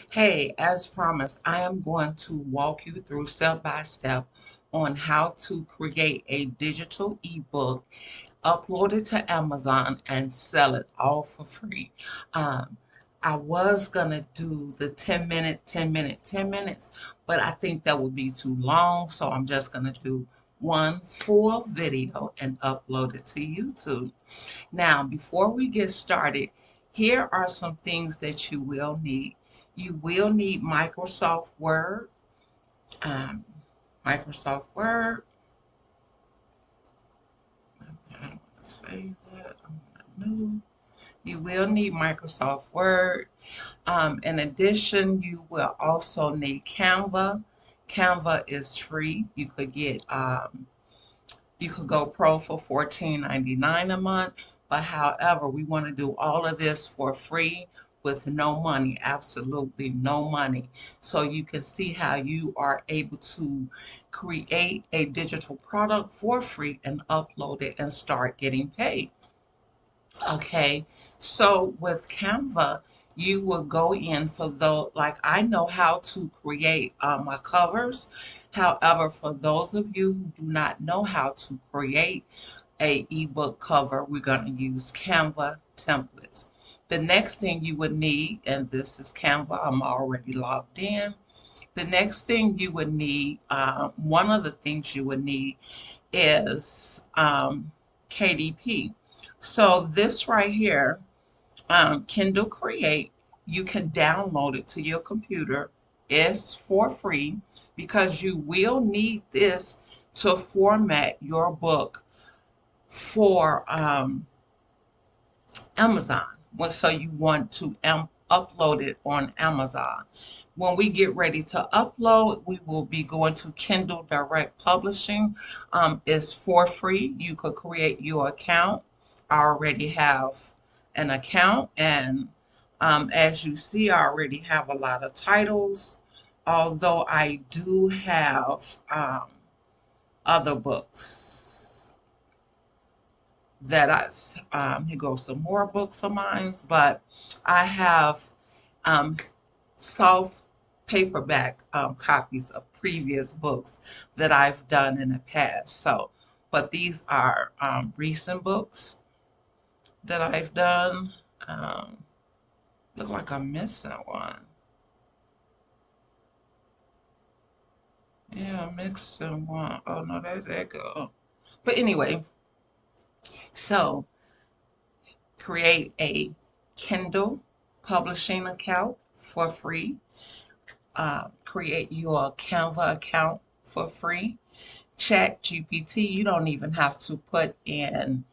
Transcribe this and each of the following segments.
Hey, as promised, I am going to walk you through step by step on how to create a digital ebook, upload it to Amazon, and sell it all for free. Um, I was gonna do the 10 minute, 10 minute, 10 minutes, but I think that would be too long, so I'm just gonna do one full video and upload it to YouTube. Now, before we get started, here are some things that you will need. You will need Microsoft Word. Um, Microsoft Word. I don't want to save that. I'm not new. You will need Microsoft Word. In addition, you will also need Canva. Canva is free. You could go pro for $14.99 a month, but however, we want to do all of this for free with no money, absolutely no money. So you can see how you are able to create a digital product for free and upload it and start getting paid. Okay, so with Canva, you will go in for those, like I know how to create my covers. However, for those of you who do not know how to create a ebook cover, we're going to use Canva templates. The next thing you would need, and this is Canva, I'm already logged in. The next thing you would need, one of the things you would need is KDP. So this right here, Kindle Create, you can download it to your computer. It's for free because you will need this to format your book for Amazon. Well, so you want to upload it on Amazon. When we get ready to upload, we will be going to Kindle Direct Publishing. It's for free. You could create your account. I already have an account, and as you see, I already have a lot of titles. Although I do have other books that here goes some more books of mine, but I have um, soft paperback copies of previous books that I've done in the past. So, but these are recent books that I've done. Um, Look like I'm missing one. Yeah, I'm missing one. Oh no, there they go. But anyway, so create a Kindle publishing account for free. Create your Canva account for free. Chat GPT, you don't even have to put in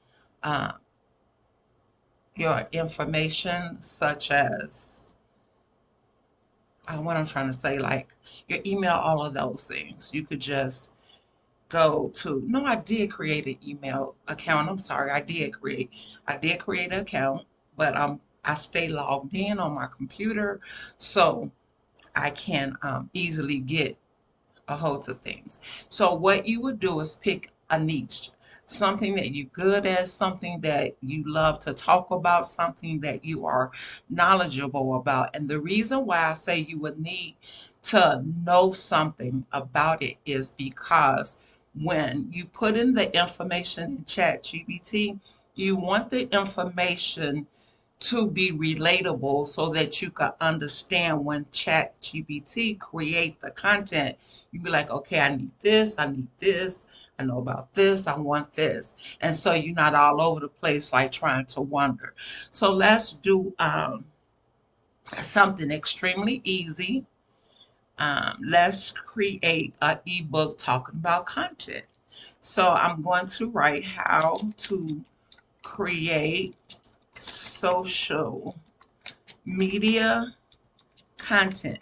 uh, your information, such as what I'm trying to say, like your email, all of those things. You could just go to, no, I did create an email account. I'm sorry, I did create an account, but I stay logged in on my computer, so I can easily get a hold of things. So what you would do is pick a niche, something that you're good at, something that you love to talk about, something that you are knowledgeable about. And the reason why I say you would need to know something about it is because when you put in the information in Chat GPT, you want the information to be relatable so that you can understand when Chat GPT create the content. You be like, okay, I need this, I know about this, I want this. And so you're not all over the place like trying to wonder. So let's do something extremely easy. Let's create an ebook talking about content. So I'm going to write how to create social media content.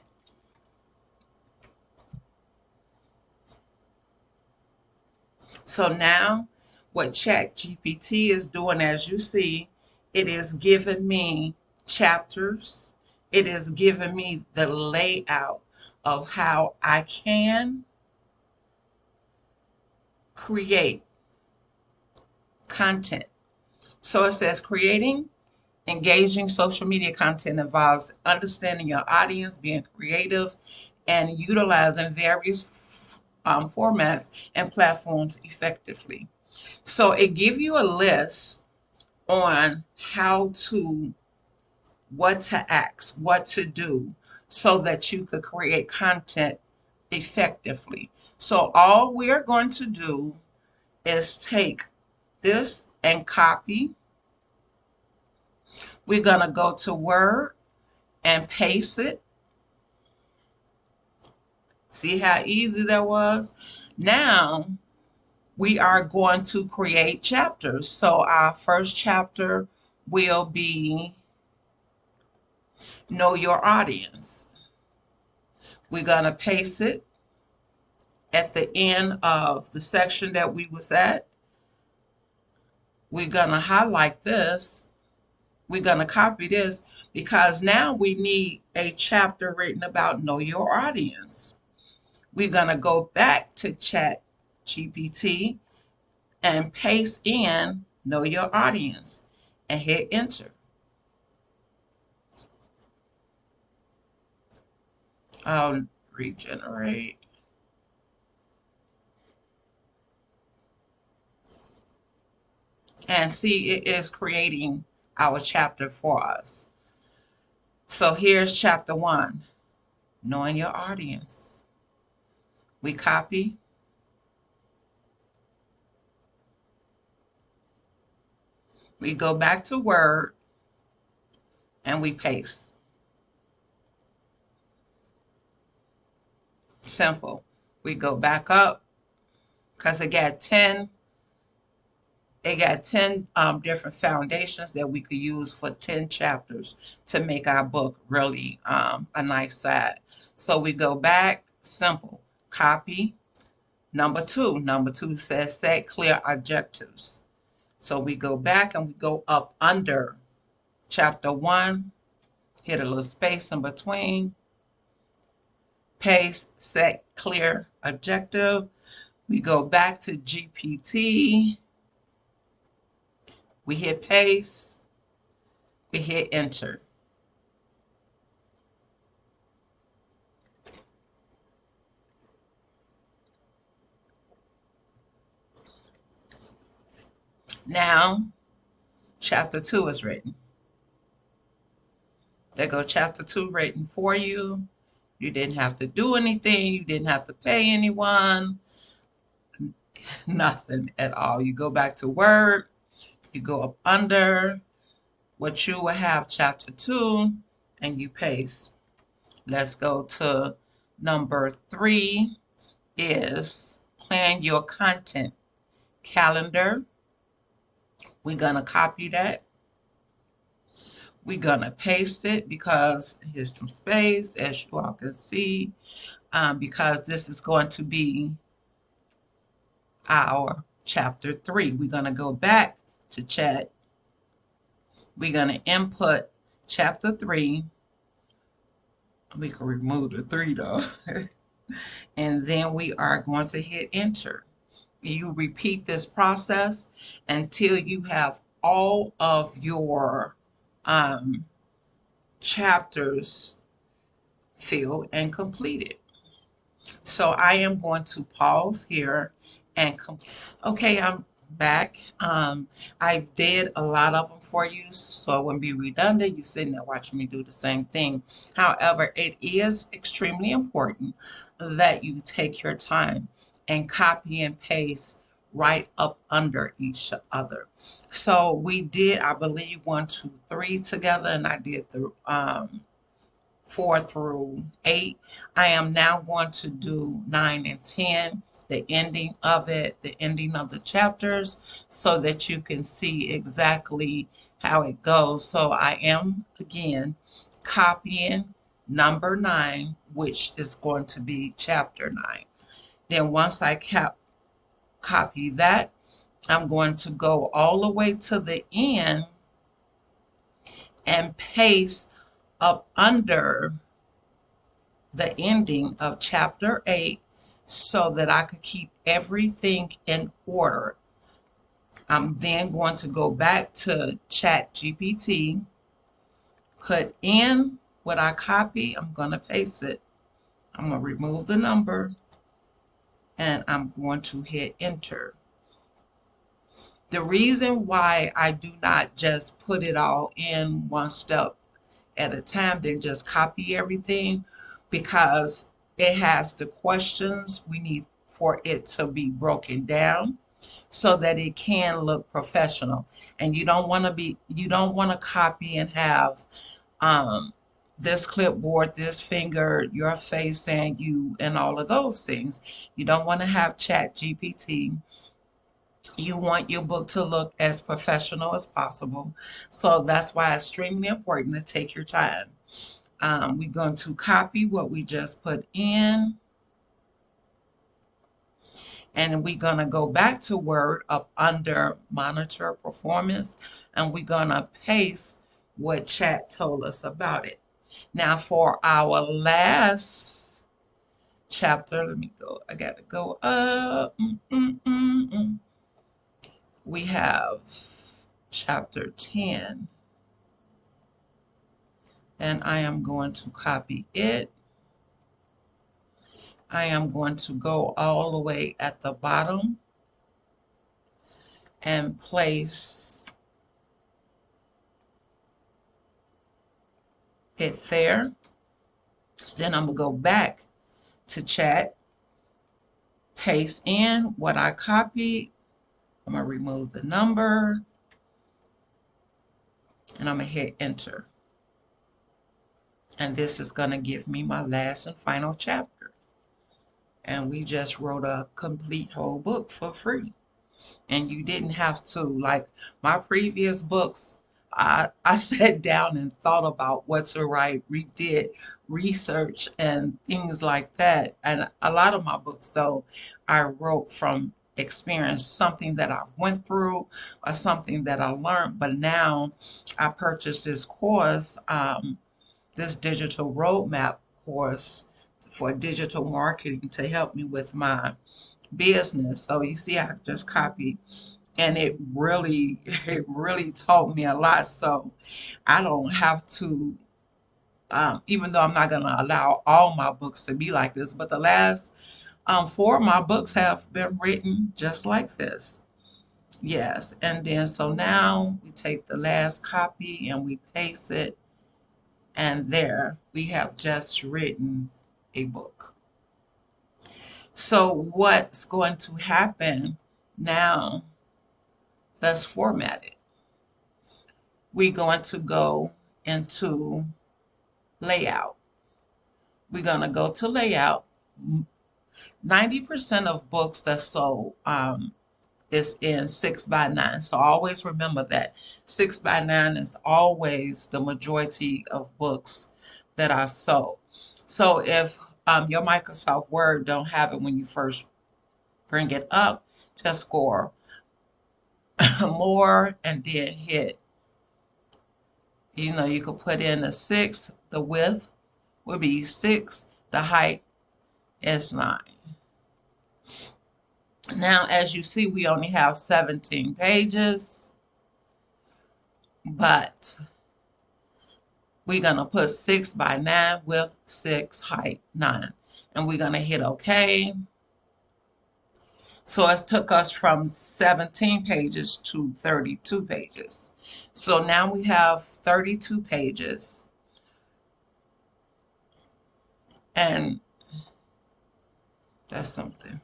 So now what Chat GPT is doing, as you see, it is giving me chapters. It is giving me the layout of how I can create content. So it says creating Engaging social media content involves understanding your audience, being creative, and utilizing various formats and platforms effectively. So it gives you a list on what to ask, what to do, so that you could create content effectively. So all we are going to do is take this and copy. We're going to go to Word and paste it. See how easy that was? Now we are going to create chapters. So our first chapter will be Know Your Audience. We're going to paste it at the end of the section that we was at. We're going to highlight this. We're going to copy this because now we need a chapter written about Know Your Audience. We're going to go back to Chat GPT and paste in Know Your Audience and hit enter. I'll regenerate. And see, it is creating our chapter for us. So here's chapter 1, Knowing Your Audience. We copy. We go back to Word and we paste. Simple. We go back up because it got 10 different foundations that we could use for 10 chapters to make our book really a nice side. So we go back, simple, copy. Number 2 says set clear objectives. So we go back and we go up under chapter 1, hit a little space in between, paste, set clear objective. We go back to GPT. We hit paste. We hit enter. Now, chapter 2 is written. There go chapter 2 written for you. You didn't have to do anything. You didn't have to pay anyone. Nothing at all. You go back to Word. You go up under what you will have chapter 2 and you paste. Let's go to number 3 is plan your content calendar. We're going to copy that. We're going to paste it because here's some space, as you all can see, because this is going to be our chapter 3. We're going to go back to chat. We're going to input chapter 3. We can remove the 3 though. And then we are going to hit enter. You repeat this process until you have all of your chapters filled and completed. So I am going to pause here and okay, I'm back. I did a lot of them for you, so it wouldn't be redundant. You're sitting there watching me do the same thing. However, it is extremely important that you take your time and copy and paste right up under each other. So we did, I believe, 1, 2, 3 together, and I did the 4 through 8. I am now going to do 9 and 10, the ending of it, the ending of the chapters, so that you can see exactly how it goes. So I am, again, copying number 9, which is going to be chapter 9. Then once I copy that, I'm going to go all the way to the end and paste up under the ending of chapter 8 so that I could keep everything in order. I'm then going to go back to Chat GPT put in what I copy. I'm going to paste it. I'm going to remove the number and I'm going to hit enter. The reason why I do not just put it all in one step at a time, then just copy everything, because it has the questions we need for it to be broken down so that it can look professional. And you don't want to copy and have um, this clipboard, this finger, your face, and you, and all of those things. You don't want to have Chat GPT. You want your book to look as professional as possible. So that's why it's extremely important to take your time. We're going to copy what we just put in. And we're going to go back to Word up under Monitor Performance. And we're going to paste what Chat told us about it. Now for our last chapter, let me go. I got to go up. We have chapter 10. And I am going to copy it. I am going to go all the way at the bottom and place it there. Then I'm going to go back to Chat, paste in what I copied. I'm going to remove the number and I'm going to hit enter. And this is going to give me my last and final chapter. And we just wrote a complete whole book for free. And you didn't have to, like my previous books, I sat down and thought about what to write, did research and things like that. And a lot of my books, though, I wrote from experience, something that I've went through or something that I learned. But now I purchased this course, this digital roadmap course for digital marketing to help me with my business. So you see, I just copied, and it really taught me a lot. So I don't have to, even though I'm not going to allow all my books to be like this, but the last 4 of my books have been written just like this. Yes, and then so now we take the last copy and we paste it, and there we have just written a book. So what's going to happen now? Let's format it. We're going to go into layout. We're going to go to layout. 90% of books that's sold is in 6x9. So always remember that 6x9 is always the majority of books that are sold. So if your Microsoft Word don't have it when you first bring it up, just go more and then hit, you could put in a 6, the width would be 6, the height is 9. Now, as you see, we only have 17 pages, but we're going to put 6x9, width 6, height 9, and we're going to hit OK. So it took us from 17 pages to 32 pages. So now we have 32 pages. And that's something.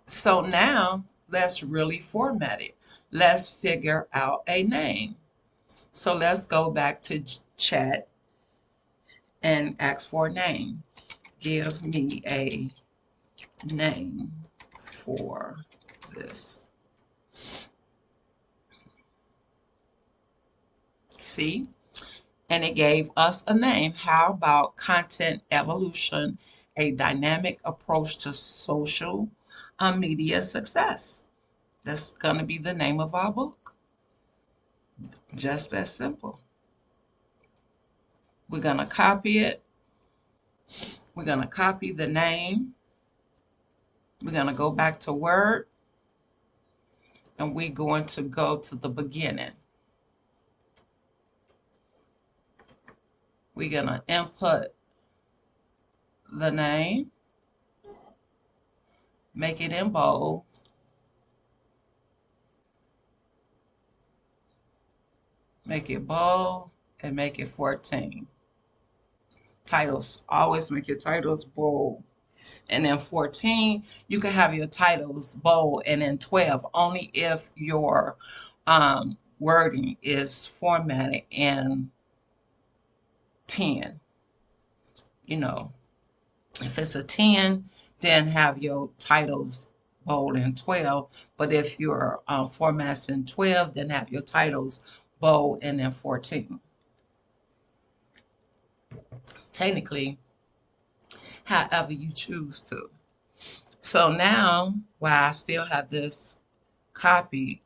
So now let's really format it. Let's figure out a name. So let's go back to Chat and ask for a name. Give me a name for this. See? And it gave us a name. How about Content Evolution, a dynamic approach to social media success? That's going to be the name of our book. Just that simple. We're going to copy it. We're going to copy the name. We're going to go back to Word. And we're going to go to the beginning. We're going to input the name, make it in bold, make it bold, and make it 14. Titles, always make your titles bold. And then 14, you can have your titles bold. And then 12, only if your wording is formatted in 10. You know, if it's a 10, then have your titles bold in 12. But if your format's in 12, then have your titles bold and then 14. Technically, however you choose to. So now, while I still have this copied,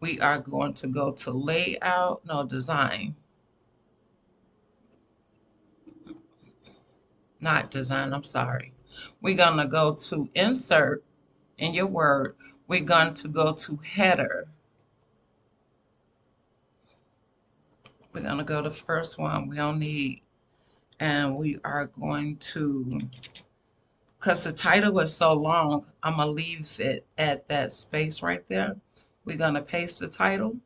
we are going to go to layout, no, design. Not design, I'm sorry. We're going to go to insert in your Word. We're going to go to header. We're going to go to the first one we don't need. And we are going to, because the title is so long, I'm going to leave it at that space right there. We're going to paste the title.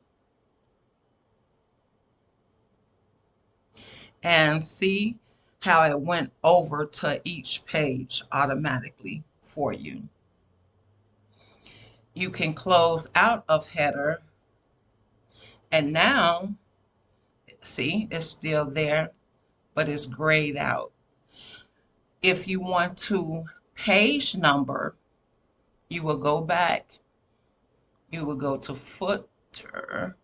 And see how it went over to each page automatically for you. You can close out of header. And now, see, it's still there, but it's grayed out. If you want to page number, you will go back. You will go to footer.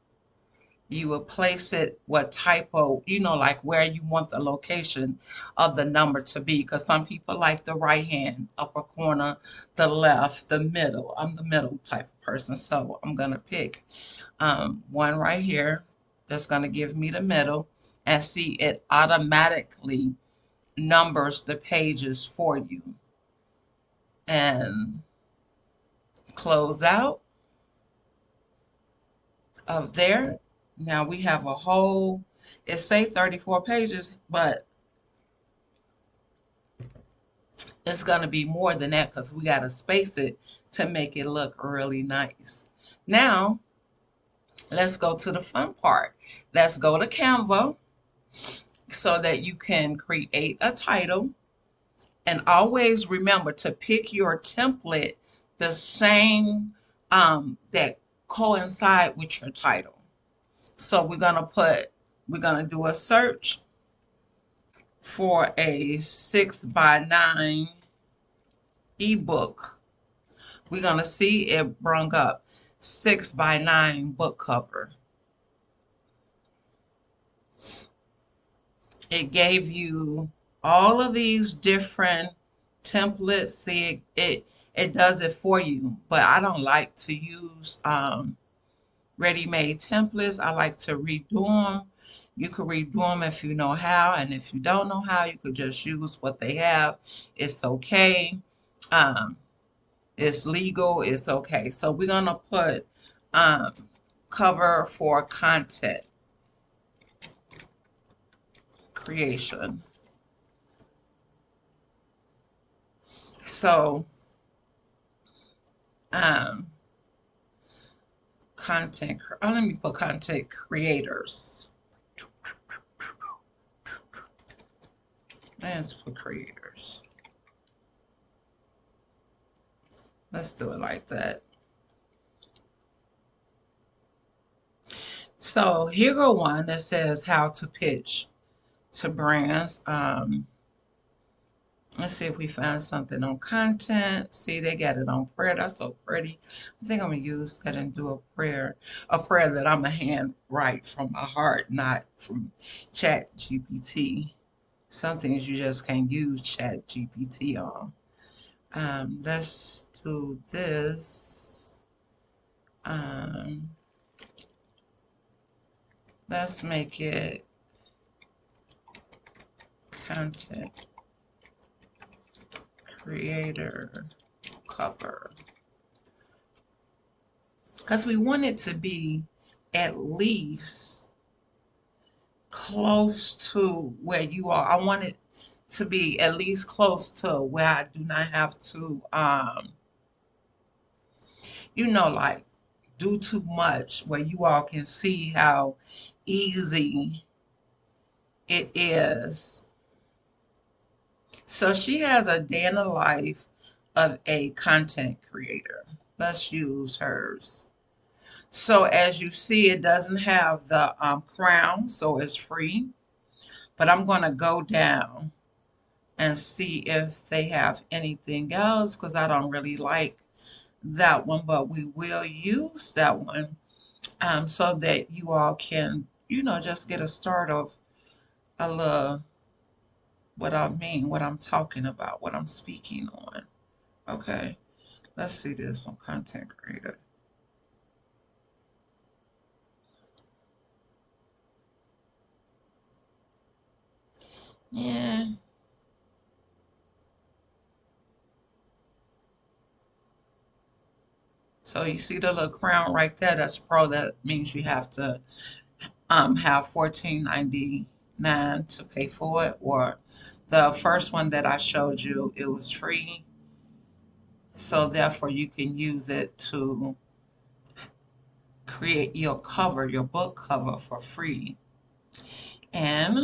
You will place it what type of, like where you want the location of the number to be. Because some people like the right hand, upper corner, the left, the middle. I'm the middle type of person. So I'm going to pick one right here that's going to give me the middle. And see, it automatically numbers the pages for you. And close out of there. Now we have a whole, it say 34 pages, but it's going to be more than that because we got to space it to make it look really nice. Now, let's go to the fun part. Let's go to Canva so that you can create a title. And always remember to pick your template the same that coincide with your title. So we're going to do a search for a 6x9 ebook. We're going to see it brung up 6x9 book cover. It gave you all of these different templates. See, it does it for you, but I don't like to use ready-made templates. I like to redo them. You could redo them if you know how, and if you don't know how, you could just use what they have. It's okay. It's legal. It's okay. So we're going to put cover for content creation. So let me put content creators. Let's put creators. Let's do it like that. So here go one that says how to pitch to brands. Let's see if we find something on content. See, they got it on prayer. That's so pretty. I think I'm going to use that and do a prayer that I'm going to hand write from my heart, not from Chat GPT. Some things you just can't use Chat GPT on. Let's do this. Let's make it content creator cover, because we want it to be at least close to where you are. I want it to be at least close to where I do not have to, like do too much, where you all can see how easy it is. So she has a day in the life of a content creator. Let's use hers. So as you see, it doesn't have the crown, so it's free. But I'm going to go down and see if they have anything else because I don't really like that one, but we will use that one so that you all can, just get a start of a little what I mean, what I'm talking about, what I'm speaking on. Okay, let's see this one, content creator. Yeah. So you see the little crown right there, that's pro. That means you have to have 14.99 to pay for it, or the first one that I showed you, it was free. So therefore you can use it to create your cover, your book cover for free. And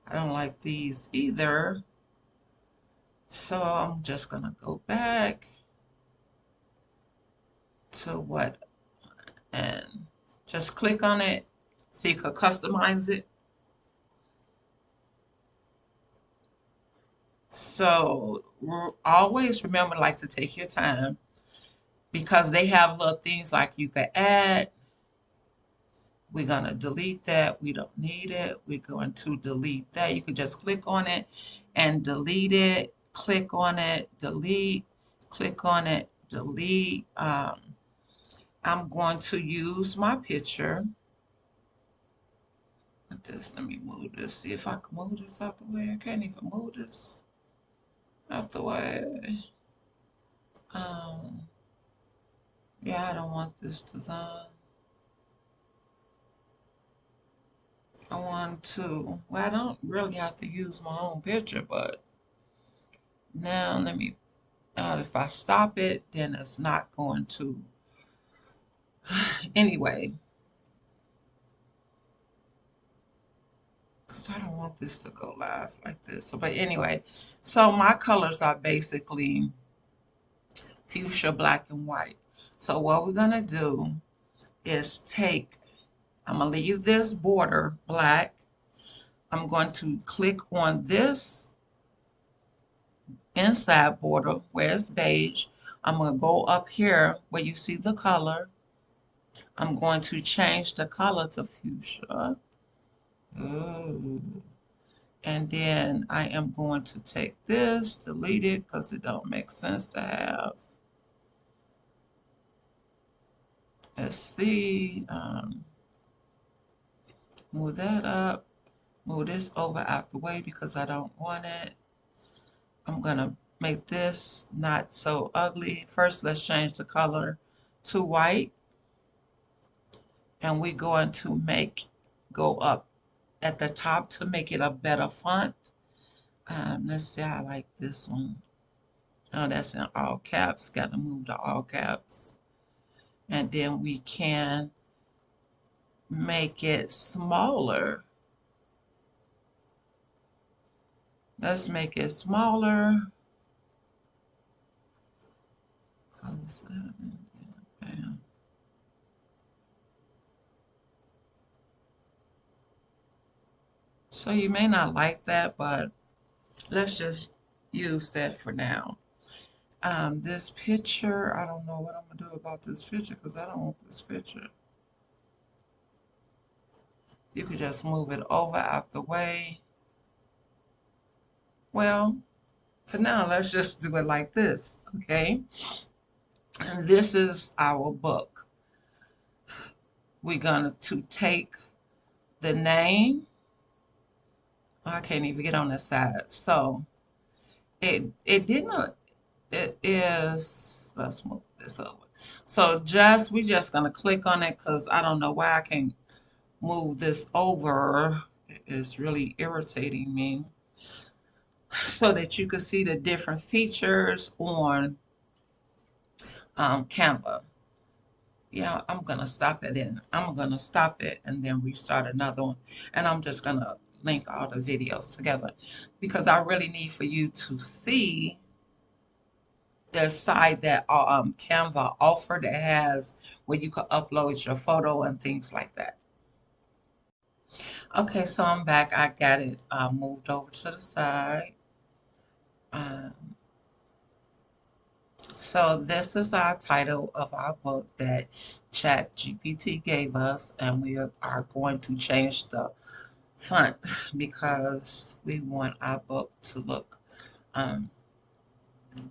I don't like these either. So I'm just gonna go back to what and just click on it so you could customize it. So always remember, like, to take your time because they have little things like you can add. We're going to delete that. We don't need it. We're going to delete that. You can just click on it and delete it. Click on it, delete, click on it, delete. I'm going to use my picture. Let me move this. See if I can move this out the way. I can't even move this out the way. Yeah, I don't want this design. I want to, well, I don't really have to use my own picture, but now let me, if I stop it, then it's not going to, anyway, because I don't want this to go live like this. So, but anyway, so my colors are basically fuchsia, black, and white. So what we're going to do is I'm going to leave this border black. I'm going to click on this inside border where it's beige. I'm going to go up here where you see the color. I'm going to change the color to fuchsia. Ooh. And then I am going to take this, delete it because it don't make sense to have. Let's see. Move that up. Move this over out the way because I don't want it. I'm going to make this not so ugly. First, let's change the color to white. And we're going to go up at the top to make it a better font. Let's see, I like this one. Oh, that's in all caps. Got to move to all caps. And then we can make it smaller. Let's make it smaller. Close that. Bam. So you may not like that, but let's just use that for now. This picture, I don't know what I'm gonna do about this picture because I don't want this picture. You could just move it over out the way. Well, for now, let's just do it like this, okay? And this is our book. We're going to take the name. I can't even get on this side. So it didn't, it is, let's move this over. So we're just going to click on it because I don't know why I can't move this over. It is really irritating me. So that you can see the different features on Canva. Yeah, I'm gonna stop it and then restart another one. And I'm just gonna link all the videos together because I really need for you to see the site that Canva offer that has where you can upload your photo and things like that. Okay, so I'm back. I got it moved over to the side. Um, so this is our title of our book that ChatGPT gave us, and we are going to change the font because we want our book to look um,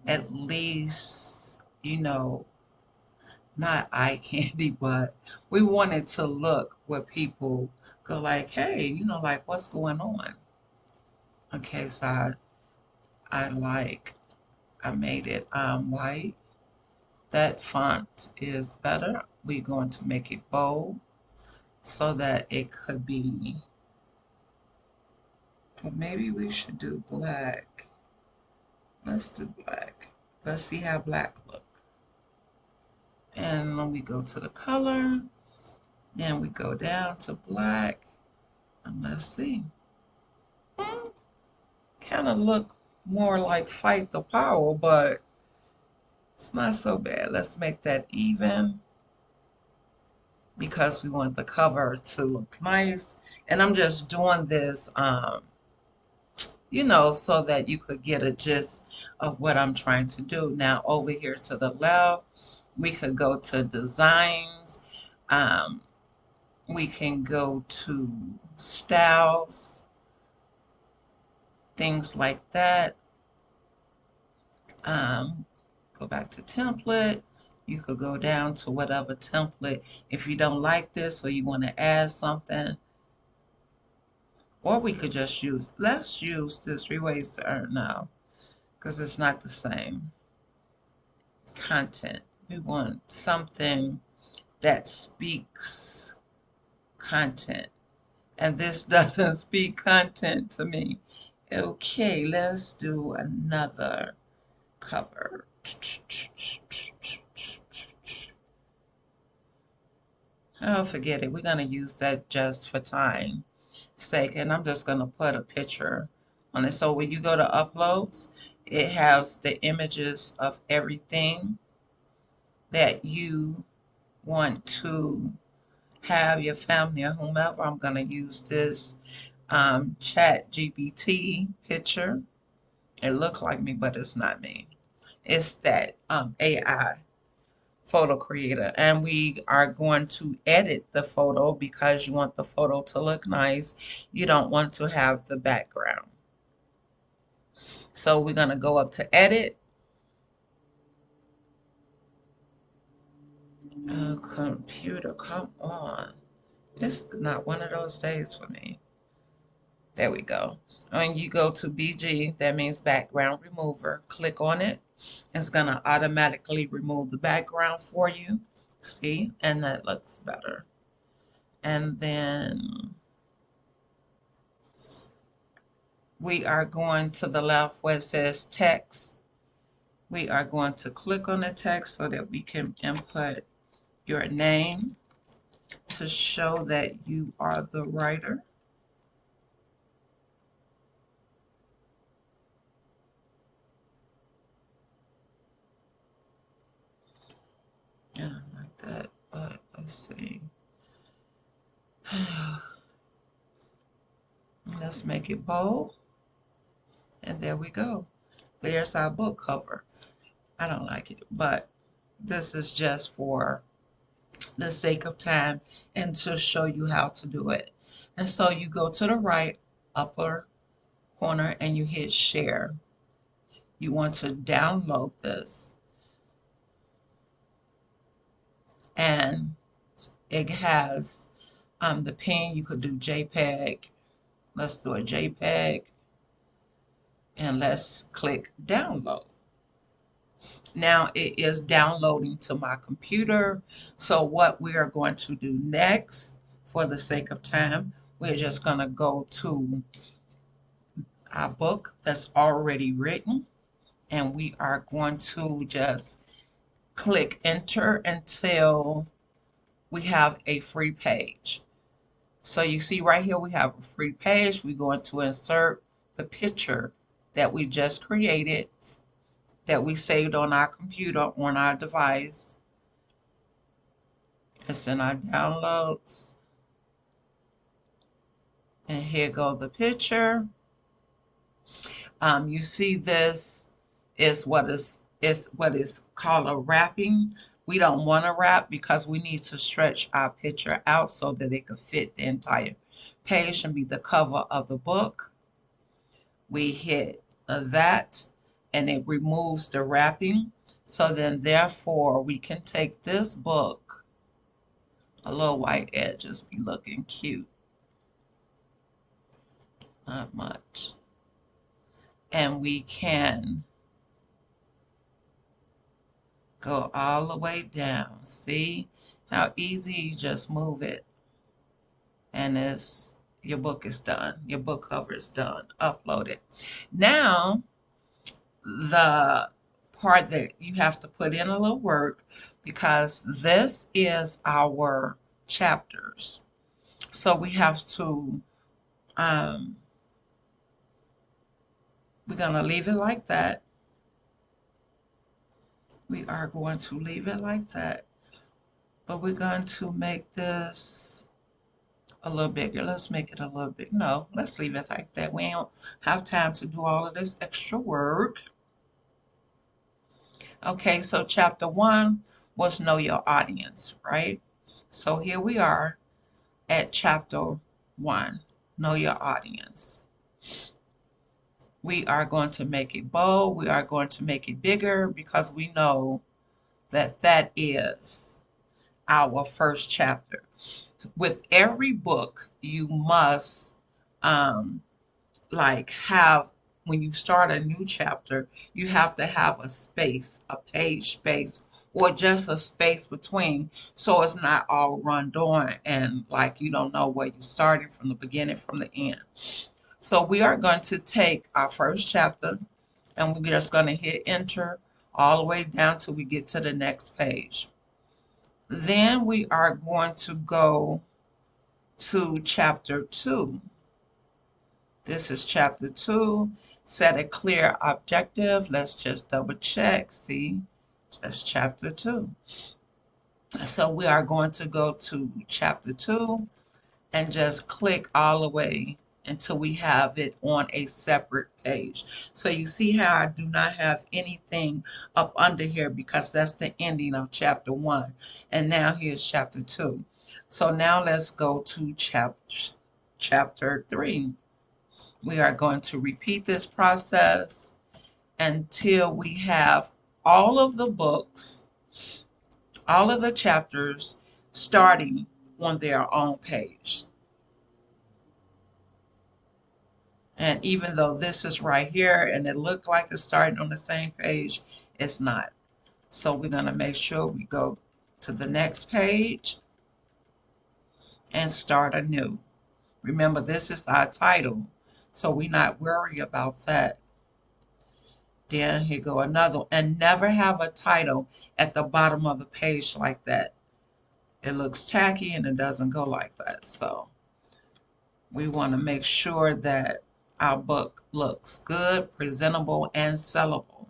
at least, not eye candy, but we want it to look where people go like, hey, like what's going on? Okay, so I made it white. That font is better. We're going to make it bold so that it could be, well, maybe we should do black. Let's do black. Let's see how black look. And then we go to the color, then we go down to black, and let's see. Kind of look more like Fight the Power, but it's not so bad. Let's make that even because we want the cover to look nice. And I'm just doing this, so that you could get a gist of what I'm trying to do. Now, over here to the left, we could go to designs. We can go to styles, things like that. Go back to template. You could go down to whatever template. If you don't like this or you want to add something, or we could just let's use this 3 ways to earn now because it's not the same content. We want something that speaks content. And this doesn't speak content to me. Okay, let's do another cover. Oh, forget it. We're going to use that just for time sake. And I'm just going to put a picture on it. So when you go to uploads, it has the images of everything that you want to have your family or whomever. I'm going to use this ChatGPT picture. It looks like me, but it's not me. It's that AI photo creator. And we are going to edit the photo because you want the photo to look nice. You don't want to have the background. So we're going to go up to edit. Oh, computer, come on. This is not one of those days for me. There we go. When you go to BG, that means background remover. Click on it. It's going to automatically remove the background for you. See? And that looks better. And then we are going to the left where it says text. We are going to click on the text so that we can input your name to show that you are the writer. Yeah, like that, but let's see. Let's make it bold. And there we go. There's our book cover. I don't like it, but this is just for the sake of time and to show you how to do it. And so you go to the right upper corner and you hit share. You want to download this. And it has the pen. You could do JPEG. Let's do a JPEG. And let's click download. Now it is downloading to my computer. So what we are going to do next for the sake of time, we're just going to go to our book that's already written, and we are going to just click enter until we have a free page. So you see right here we have a free page. We're going to insert the picture that we just created, that we saved on our computer, on our device. It's in our downloads. And here go the picture. You see this is what is called a wrapping. We don't want to wrap because we need to stretch our picture out so that it could fit the entire page and be the cover of the book. We hit that and it removes the wrapping. So then therefore we can take this book, a little white edges be looking cute. Not much. And we can go all the way down. See how easy? You just move it and your book is done. Your book cover is done. Upload it. Now, the part that you have to put in a little work, because this is our chapters. So we have to, we're going to leave it like that. We are going to leave it like that. But we're going to make this a little bigger. Let's make it a little bit. No, let's leave it like that. We don't have time to do all of this extra work. Okay, so chapter 1 was Know Your Audience, right? So here we are at chapter 1, Know Your Audience. We are going to make it bold. We are going to make it bigger because we know that that is our first chapter. With every book, you must have, when you start a new chapter, you have to have a space, a page space, or just a space between, so it's not all run down and like you don't know where you started from the beginning, from the end. So we are going to take our first chapter and we're just going to hit enter all the way down till we get to the next page. Then we are going to go to chapter 2. This is chapter 2. Set a clear objective. Let's just double check. See, that's chapter 2. So we are going to go to chapter 2 and just click all the way until we have it on a separate page. So you see how I do not have anything up under here because that's the ending of chapter 1. And now here's chapter 2. So now let's go to chapter 3. We are going to repeat this process until we have all of the books, all of the chapters starting on their own page. And even though this is right here and it looked like it's starting on the same page, it's not. So we're going to make sure we go to the next page and start anew. Remember, this is our title, so we're not worried about that. Then here go another, and never have a title at the bottom of the page like that. It looks tacky and it doesn't go like that. So we want to make sure that our book looks good, presentable, and sellable.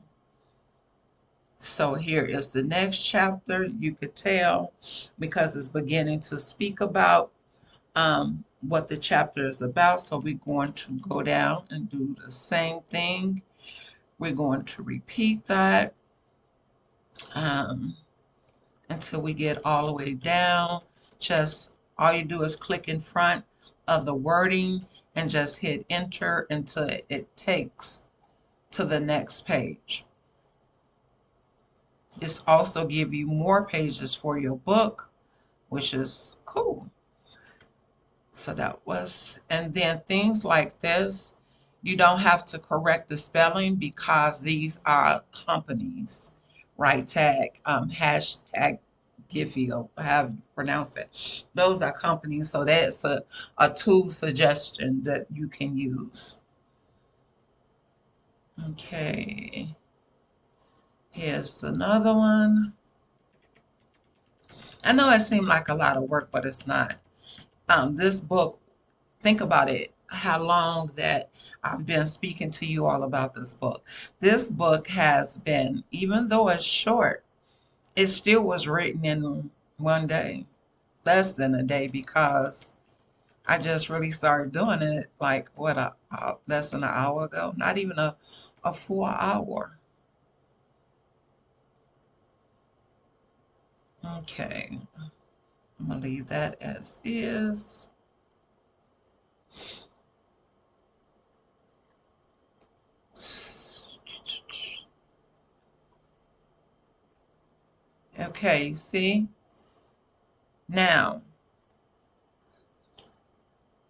So here is the next chapter. You could tell because it's beginning to speak about what the chapter is about. So we're going to go down and do the same thing. We're going to repeat that until we get all the way down. Just all you do is click in front of the wording and just hit enter until it takes to the next page. This also gives you more pages for your book, which is cool. So that was, and then things like this, you don't have to correct the spelling because these are companies, right? Hashtag Giphy, or however you pronounce it. Those are companies, so that's a tool suggestion that you can use. Okay, here's another one. I know it seemed like a lot of work, but it's not. This book, think about it, how long that I've been speaking to you all about this book. This book has been, even though it's short, it still was written in one day, less than a day, because I just really started doing it like what less than an hour ago, not even a full hour. Okay, I'm gonna leave that as is. Okay, you see? Now,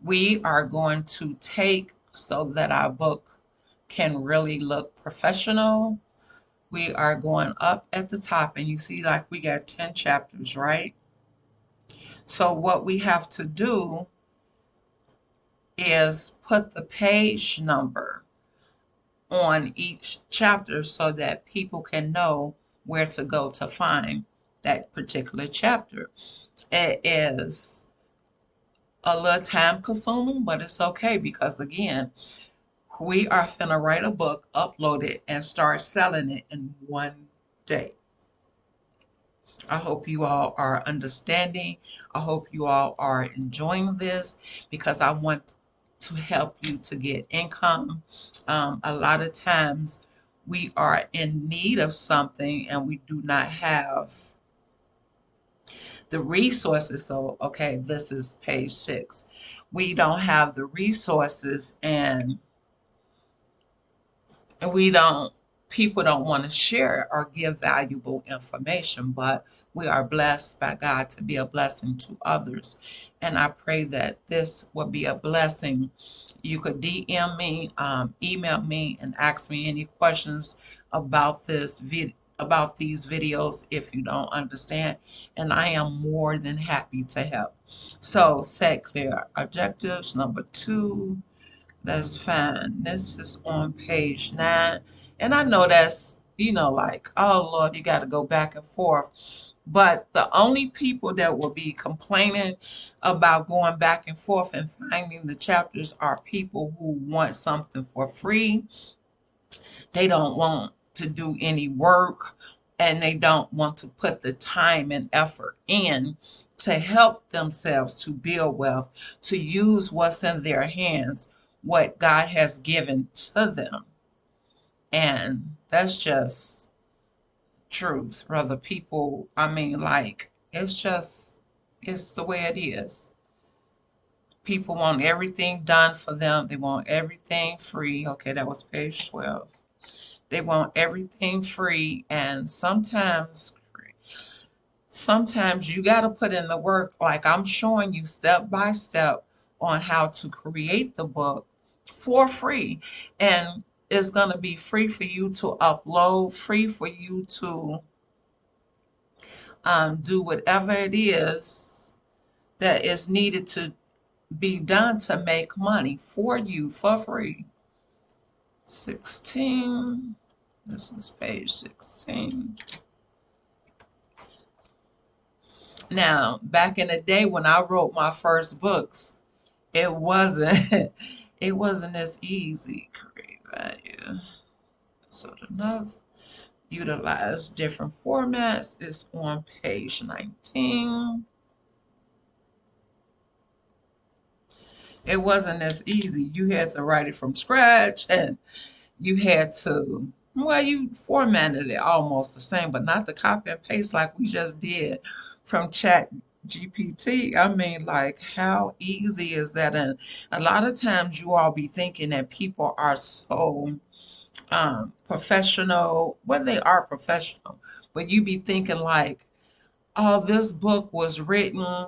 we are going to take so that our book can really look professional. We are going up at the top, and you see like we got 10 chapters, right? So what we have to do is put the page number on each chapter so that people can know where to go to find that particular chapter. It is a little time consuming, but it's okay because again, we are finna write a book, upload it, and start selling it in one day. I hope you all are understanding. I hope you all are enjoying this because I want to help you to get income. A lot of times we are in need of something and we do not have the resources. So, okay, this is page 6. We don't have the resources and we don't people don't want to share or give valuable information, but we are blessed by God to be a blessing to others, and I pray that this will be a blessing. You could DM me, email me, and ask me any questions about about these videos if you don't understand, and I am more than happy to help. So set clear objectives. Number 2, that's fine. This is on page 9. And I know that's, like, oh Lord, you got to go back and forth. But the only people that will be complaining about going back and forth and finding the chapters are people who want something for free. They don't want to do any work and they don't want to put the time and effort in to help themselves to build wealth, to use what's in their hands, what God has given to them. And that's just truth. Rather people, it's the way it is. People want everything done for them. They want everything free. Okay, that was page 12. They want everything free, and sometimes you got to put in the work. Like I'm showing you step by step on how to create the book for free. And it's going to be free for you to upload, free for you to do whatever it is that is needed to be done to make money for you for free. 16. This is page 16. Now, back in the day when I wrote my first books, it wasn't it wasn't as easy. Create value. So another utilize different formats is on page 19. It wasn't as easy. You had to write it from scratch and you had to, well, you formatted it almost the same, but not the copy and paste like we just did from Chat GPT. I mean, like, how easy is that? And a lot of times you all be thinking that people are so professional. Well, they are professional, but you be thinking like, oh, this book was written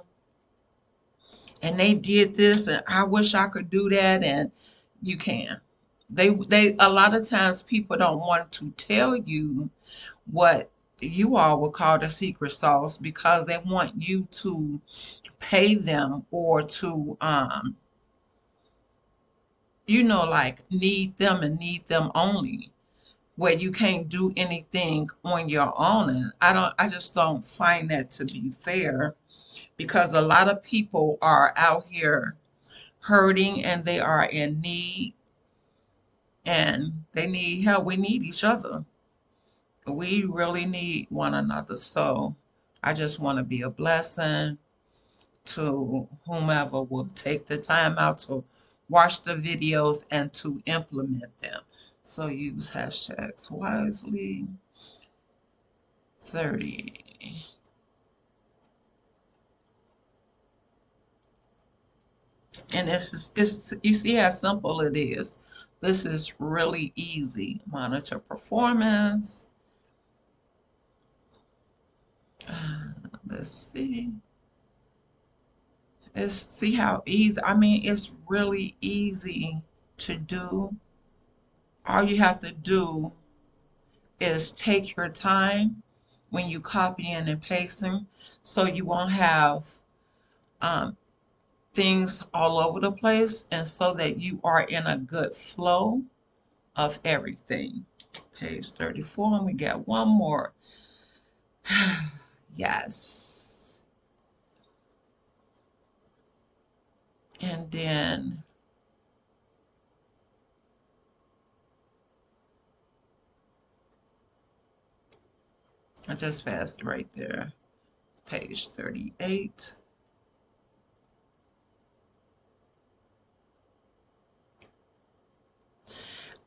and they did this and I wish I could do that, and you can. They a lot of times people don't want to tell you what you all will call the secret sauce because they want you to pay them or to like need them and need them only, where you can't do anything on your own. And I just don't find that to be fair, because a lot of people are out here hurting and they are in need and they need help. We need each other. We really need one another. So I just want to be a blessing to whomever will take the time out to watch the videos and to implement them. So use hashtags wisely. 30. And it's you see how simple it is. This is really easy. Monitor performance. Let's see. See how easy. I mean, it's really easy to do. All you have to do is take your time when you copying and pasting, so you won't have um, things all over the place, and so that you are in a good flow of everything. Page 34, and we got one more. Yes. And then I just passed right there. Page 38.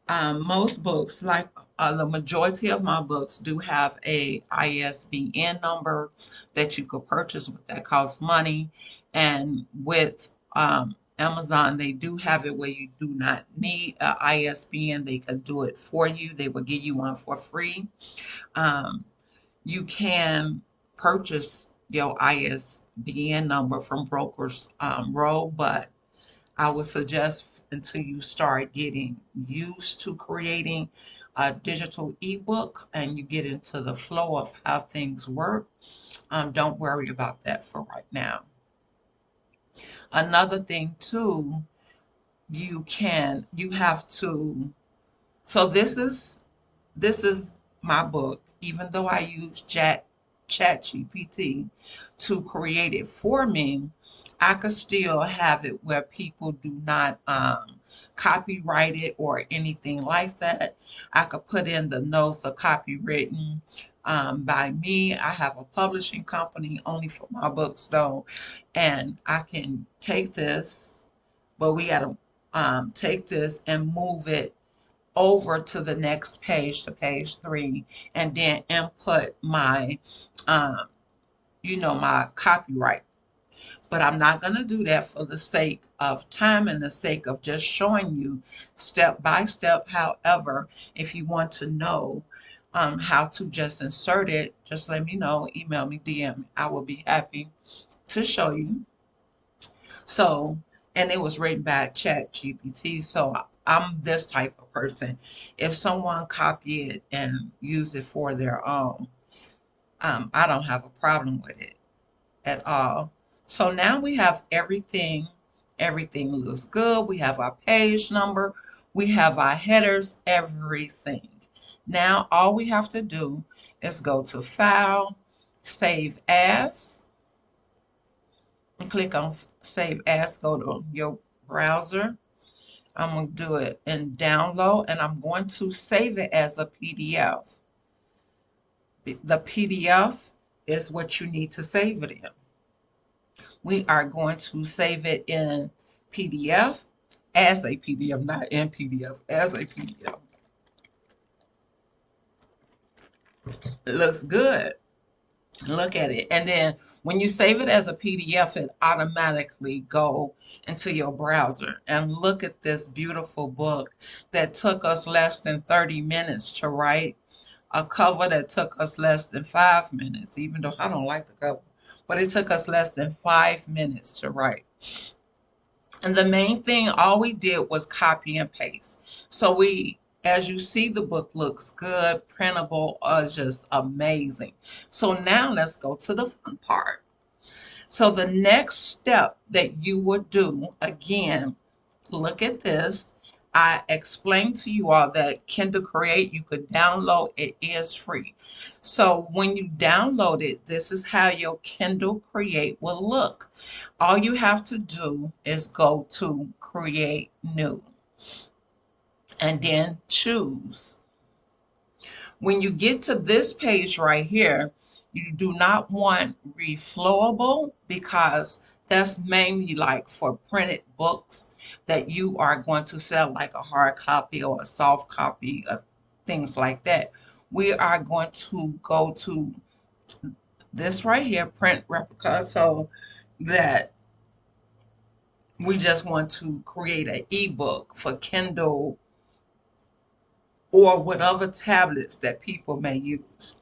Most books, like the majority of my books, do have a ISBN number that you could purchase with. That costs money. And with Amazon, they do have it where you do not need a ISBN. They could do it for you. They will give you one for free. Um, you can purchase your ISBN number from Brokers Row, but I would suggest until you start getting used to creating a digital ebook and you get into the flow of how things work, don't worry about that for right now. Another thing too, you have to, so this is my book, even though I use ChatGPT to create it for me. I could still have it where people do not copyright it or anything like that. I could put in the notes of copywritten by me. I have a publishing company only for my books though, and I can take this, but we got to take this and move it over to the next page, to page 3, and then input my my copyright. But I'm not going to do that for the sake of time and the sake of just showing you step by step. However, if you want to know how to just insert it, just let me know, email me, DM me. I will be happy to show you. So, and it was written by ChatGPT. So I'm this type of person. If someone copy it and use it for their own, I don't have a problem with it at all. So now we have everything. Everything looks good. We have our page number. We have our headers, everything. Now all we have to do is go to File, Save As, and click on Save As. Go to your browser. I'm going to do it in download, and I'm going to save it as a PDF. The PDF is what you need to save it in. We are going to save it in PDF, as a PDF, not in PDF, as a PDF. It looks good. Look at it. And then when you save it as a PDF, it automatically go into your browser. And look at this beautiful book that took us less than 30 minutes to write. A cover that took us less than 5 minutes, even though I don't like the cover. But it took us less than 5 minutes to write. And the main thing, all we did was copy and paste. So As you see, the book looks good, printable, just amazing. So now let's go to the fun part. So the next step that you would do, again, look at this. I explained to you all that Kindle Create, you could download, it is free. So when you download it, this is how your Kindle Create will look. All you have to do is go to Create New and then choose. When you get to this page right here, you do not want reflowable because that's mainly like for printed books that you are going to sell, like a hard copy or a soft copy of things like that. We are going to go to this right here, print replica, so that we just want to create an ebook for Kindle or whatever tablets that people may use.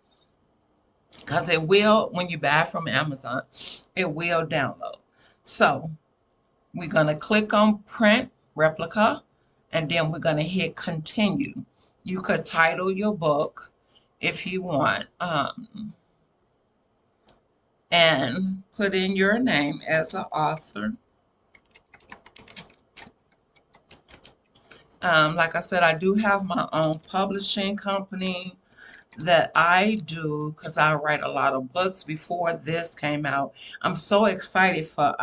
Because it will, when you buy from Amazon, it will download. So we're going to click on print replica, and then we're going to hit continue. You could title your book if you want, and put in your name as an author. Like I said, I do have my own publishing company that I do because I write a lot of books before this came out. I'm so excited for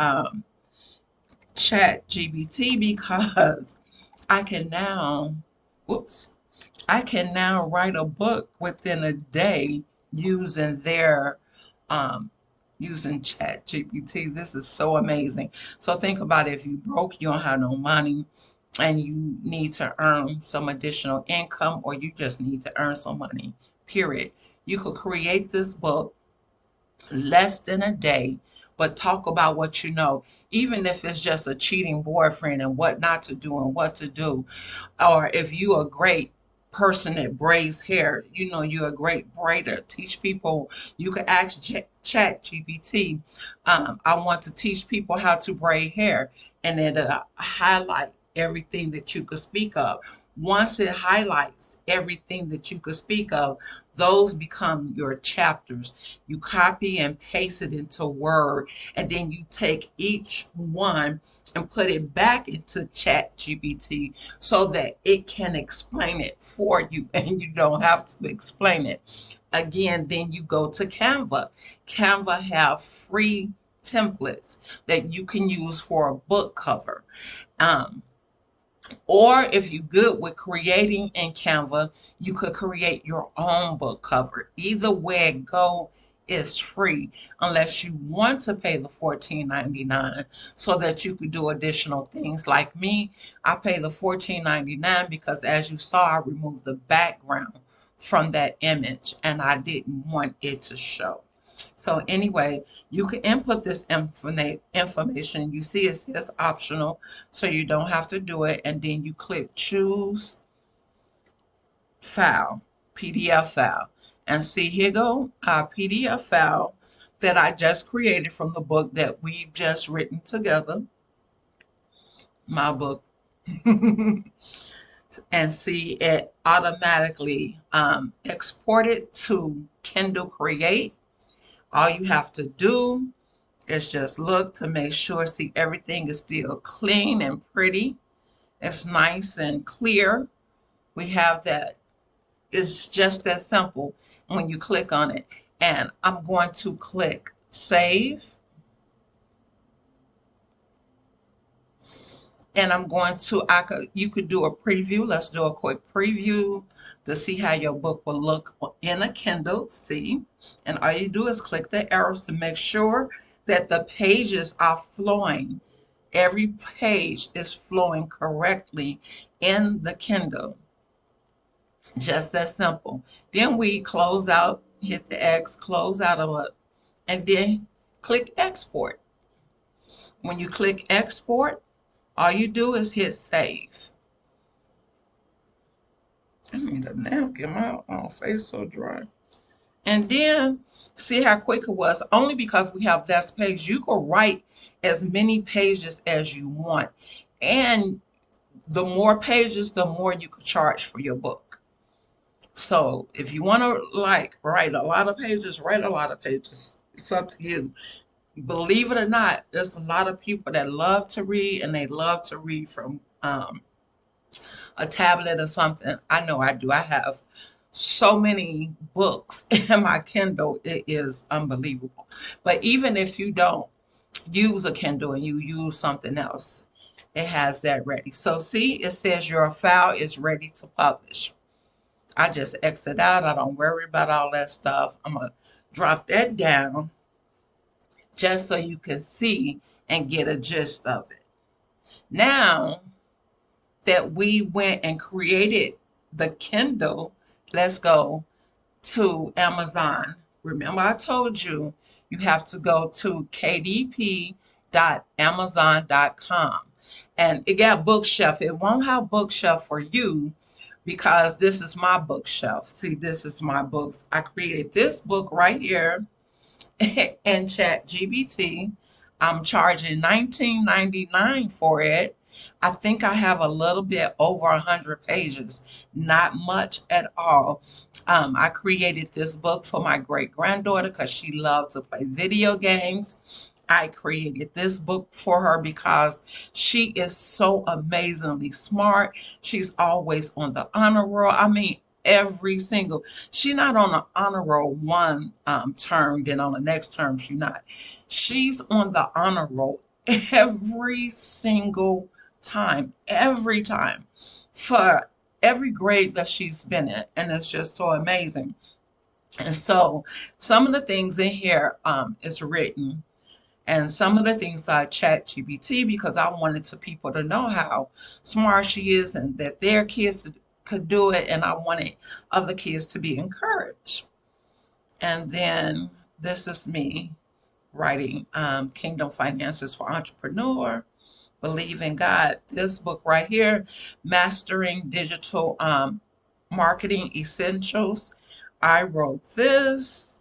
Chat GBT because I can now, I can now write a book within a day using their using Chat GPT. This is so amazing. So think about it. If you broke, you don't have no money, and you need to earn some additional income, or you just need to earn some money, period. You could create this book less than a day, but talk about what you know, even if it's just a cheating boyfriend and what not to do and what to do. Or if you are a great person that braids hair, you know, you're a great braider. Teach people, you could ask Chat GPT, I want to teach people how to braid hair, and it'll highlight everything that you could speak of. Once it highlights everything that you could speak of, those become your chapters. You copy and paste it into Word, and then you take each one and put it back into Chat GPT so that it can explain it for you and you don't have to explain it. Again, then you go to Canva. Canva have free templates that you can use for a book cover. Or if you're good with creating in Canva, you could create your own book cover. Either way it go, is free unless you want to pay the $14.99 so that you could do additional things. Like me, I pay the $14.99 because, as you saw, I removed the background from that image and I didn't want it to show. So anyway, you can input this information. You see it says optional, so you don't have to do it. And then you click choose file, PDF file. And see, here go our PDF file that I just created from the book that we've just written together. My book. And see, it automatically exported to Kindle Create. All you have to do is just look to make sure, see, everything is still clean and pretty. It's nice and clear. We have that. It's just that simple when you click on it. And I'm going to click save. And I'm going to, you could do a preview. Let's do a quick preview to see how your book will look in a Kindle. See? And all you do is click the arrows to make sure that the pages are flowing. Every page is flowing correctly in the Kindle. Just that simple. Then we close out, hit the X, close out of it, and then click export. When you click export, all you do is hit save. I need a napkin. My face so dry. And then see how quick it was. Only because we have less pages, you can write as many pages as you want. And the more pages, the more you could charge for your book. So if you want to like write a lot of pages, write a lot of pages. It's up to you. Believe it or not, there's a lot of people that love to read, and they love to read from a tablet or something. I know I do. I have so many books in my Kindle. It is unbelievable. But even if you don't use a Kindle and you use something else, it has that ready. So see, it says your file is ready to publish. I just exit out. I don't worry about all that stuff. I'm going to drop that down just so you can see and get a gist of it. Now that we went and created the Kindle, let's go to Amazon. Remember, I told you you have to go to kdp.amazon.com. And it got bookshelf. It won't have bookshelf for you because this is my bookshelf. See, this is my books. I created this book right here in ChatGPT. I'm charging $19.99 for it. I think I have a little bit over 100 pages, not much at all. I created this book for my great granddaughter because she loves to play video games. I created this book for her because she is so amazingly smart. She's always on the honor roll. I mean, every single, she's not on the honor roll one term, then on the next term she's not. She's on the honor roll every single time, every time, for every grade that she's been in, and it's just so amazing. And so some of the things in here is written, and some of the things I chat GPT because I wanted to people to know how smart she is and that their kids could do it, and I wanted other kids to be encouraged. And then this is me writing Kingdom Finances for Entrepreneur, Believe in God. This book right here, Mastering Digital Marketing Essentials. I wrote this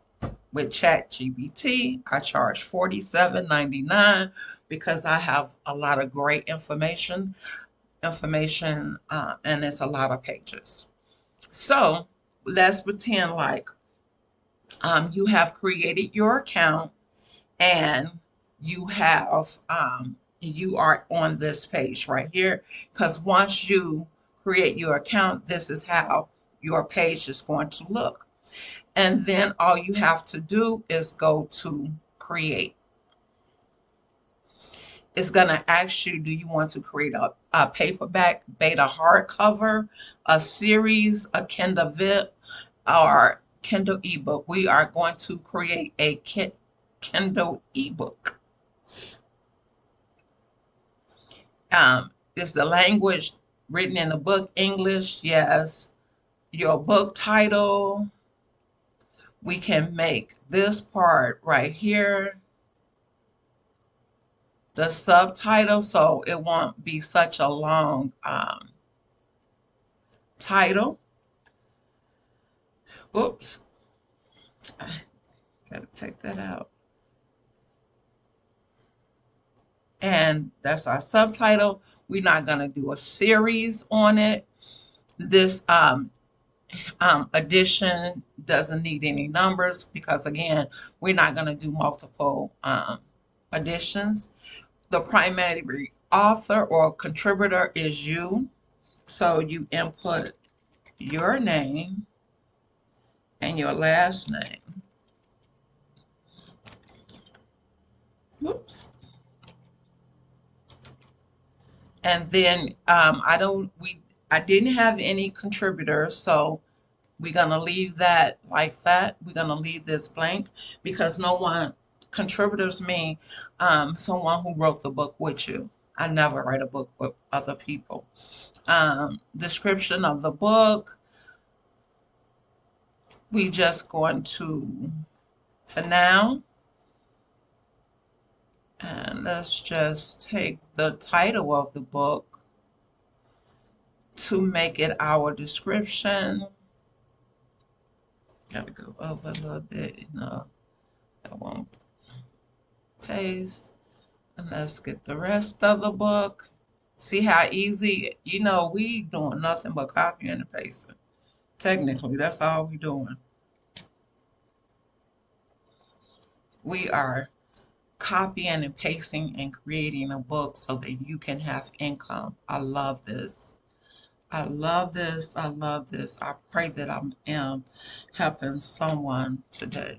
with ChatGPT. I charge $47.99 because I have a lot of great information, and it's a lot of pages. So let's pretend like you have created your account and you have you are on this page right here, because once you create your account, this is how your page is going to look. And then all you have to do is go to create. It's going to ask you, do you want to create a paperback, beta hardcover, a series, a Kindle VIP, or Kindle ebook? We are going to create a Kindle ebook. Is the language written in the book English? Yes. Your book title. We can make this part right here the subtitle, so it won't be such a long title. Oops. I gotta take that out. And that's our subtitle. We're not going to do a series on it. This edition doesn't need any numbers because, again, we're not going to do multiple editions. The primary author or contributor is you. So you input your name and your last name. Whoops. And then I didn't have any contributors, so we're gonna leave that like that. We're gonna leave this blank because no one contributors mean someone who wrote the book with you. I never write a book with other people. Description of the book. We just going to, for now, and let's just take the title of the book to make it our description. Gotta go over a little bit, that won't paste. And let's get the rest of the book. See how easy, we doing nothing but copying and pasting. Technically, that's all we doing. We are copying and pasting and creating a book so that you can have income. I love this. I love this. I love this. I pray that I am helping someone today.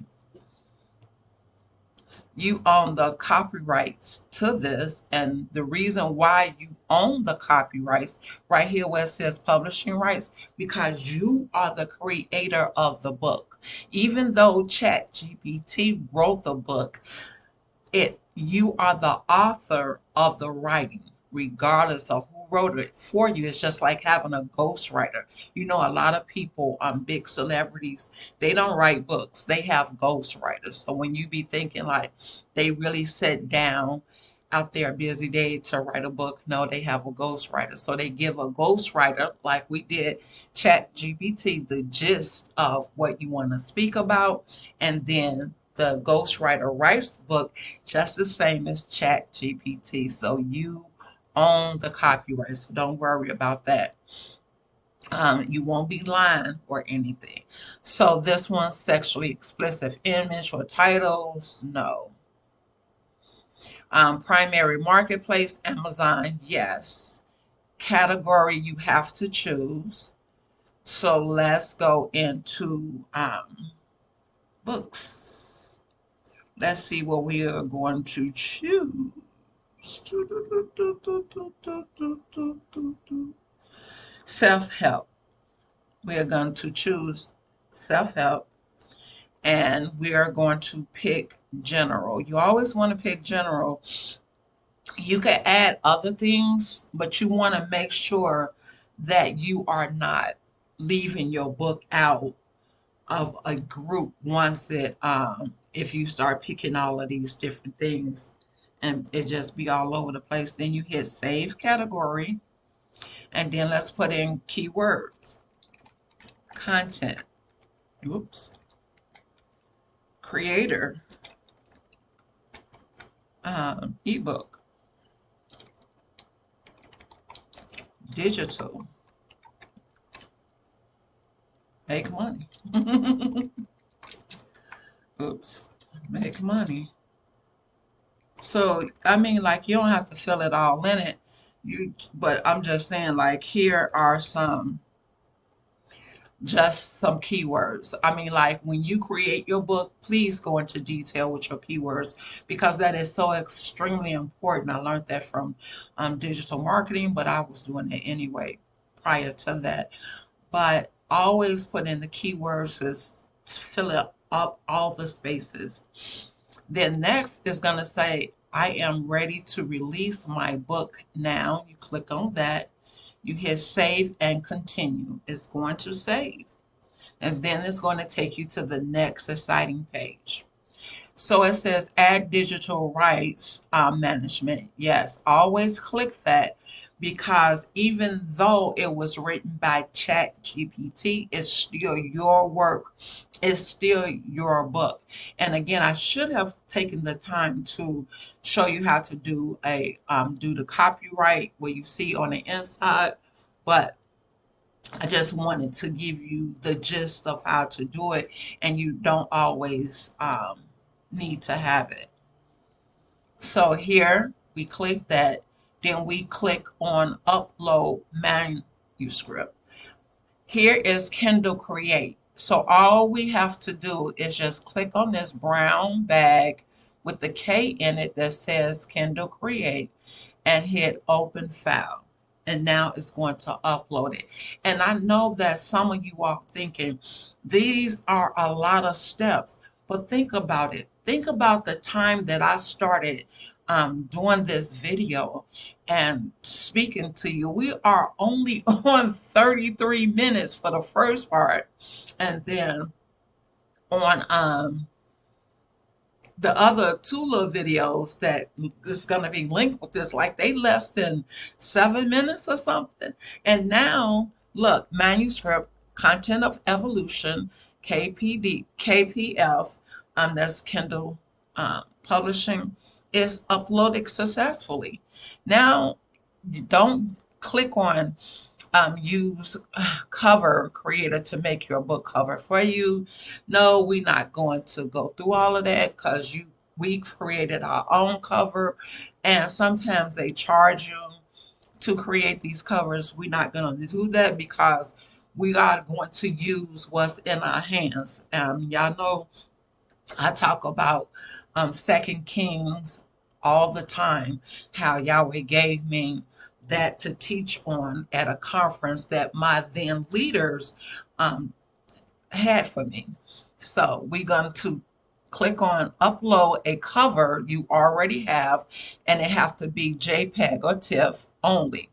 You own the copyrights to this, and the reason why you own the copyrights right here where it says publishing rights, because you are the creator of the book. Even though ChatGPT wrote the book, you are the author of the writing, regardless of who wrote it for you. It's just like having a ghostwriter. A lot of people, big celebrities, they don't write books. They have ghostwriters. So when you be thinking like they really sit down out their busy day to write a book, no, they have a ghostwriter. So they give a ghostwriter, like we did Chat GPT, the gist of what you want to speak about, and then the ghostwriter writes the book just the same as Chat GPT. So you own the copyright, so don't worry about that. You won't be lying or anything. So this one's sexually explicit image or titles, no. Primary marketplace, Amazon, yes. Category you have to choose. So let's go into books. Let's see what we are going to choose. Self-help. We are going to choose self-help, and we are going to pick general. You always want to pick general. You can add other things, but you want to make sure that you are not leaving your book out of a group once if you start picking all of these different things and it just be all over the place. Then you hit save category, and then let's put in keywords. Content. Oops. Creator. Ebook. Digital. Make money. Oops. Make money. So, I mean, like, you don't have to fill it all in it. But I'm just saying, like, here are just some keywords. I mean, like, when you create your book, please go into detail with your keywords, because that is so extremely important. I learned that from digital marketing, but I was doing it anyway prior to that. But always put in the keywords to fill up all the spaces. Then next is going to say, I am ready to release my book now. You click on that. You hit save and continue. It's going to save. And then it's going to take you to the next exciting page. So it says add digital rights management. Yes, always click that, because even though it was written by Chat GPT, it's still your work. It's still your book. And again, I should have taken the time to show you how to do the copyright where you see on the inside, but I just wanted to give you the gist of how to do it, and you don't always need to have it. So here we click that, then we click on upload manuscript. Here is Kindle Create. So all we have to do is just click on this brown bag with the K in it that says Kindle Create and hit open file. And now it's going to upload it. And I know that some of you are thinking, these are a lot of steps, but think about it. Think about the time that I started doing this video and speaking to you. We are only on 33 minutes for the first part, and then on the other two little videos that is going to be linked with this, like they less than 7 minutes or something. And now look, manuscript, content of evolution, KPF, that's Kindle publishing, is uploaded successfully. Now don't click on use cover creator to make your book cover for you. No, we're not going to go through all of that because we created our own cover, and sometimes they charge you to create these covers. We're not going to do that because we are going to use what's in our hands. Y'all know I talk about Second Kings all the time, how Yahweh gave me that to teach on at a conference that my then leaders um, had for me. So we're going to click on upload a cover you already have, and it has to be JPEG or TIFF only.